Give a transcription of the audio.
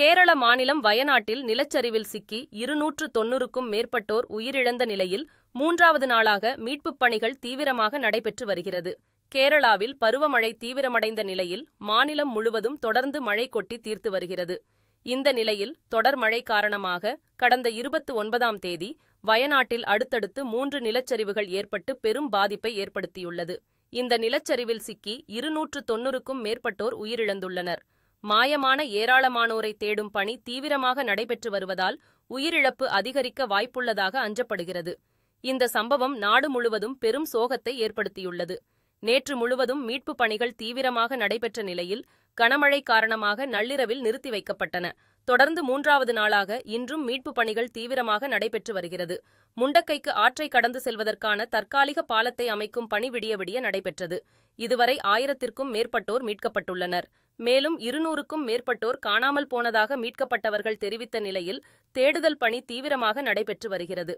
கேரள மாநிலம் வயநாட்டில் நிலச்சரிவில் சிக்கி 290க்கும் மேற்பட்டோர் உயிரிழந்த நிலையில் 3வது நாளாக மீட்புப் பணிகள் தீவிரமாக நடைபெற்று வருகிறது. கேரளாவில் பருவமழை தீவிரமடைந்த நிலையில் மாநிலம் முழுவதும் தொடர்ந்து மழை கொட்டி தீர்த்து வருகிறது. இந்த நிலையில் தொடர் மழை காரணமாக கடந்த 29ஆம் தேதி வயநாட்டில் அடுத்தடுத்து 3 நிலச்சரிவுகள் ஏற்பட்டு பெரும் பாதிப்பை ஏற்படுத்தியுள்ளது. இந்த நிலச்சரிவில் சிக்கி 290க்கும் மேற்பட்டோர் உயிரிழந்துள்ளனர். மாயமான ஏராளமானோரை தேடும் பணி தீவிரமாக நடைபெற்று வருவதால் உயிரிழப்பு அதிகரிக்க வாய்ப்புள்ளதாக அஞ்சப்படுகிறது. இந்த சம்பவம் நாடு முழுவதும் பெரும் சோகத்தை ஏற்படுத்தியுள்ளது. நேற்று முழுவதும் மீட்புப் பணிகள் தீவிரமாக நடைபெற்ற நிலையில் கனமழை காரணமாக நள்ளிரவில் நிறுத்தி வைக்கப்பட்டன. தொடர்ந்து 3வது நாளாக இன்றும் மீட்புப் பணிகள் தீவிரமாக நடைபெற்று வருகிறது. முண்டக்கைக்கு ஆற்றை கடந்து செல்வதற்கான தற்காலிக பாலத்தை அமைக்கும் பணி விடிய விடிய நடைபெற்றது. இதுவரை 1000க்கும் மேற்பட்டோர் மீட்கப்பட்டுள்ளனர். மேலும் 200க்கும் மேற்பட்டோர் காணாமல் போனதாக மீட்கப்பட்டவர்கள் தெரிவித்த நிலையில் தேடுதல் பணி தீவிரமாக நடைபெற்று வருகிறது.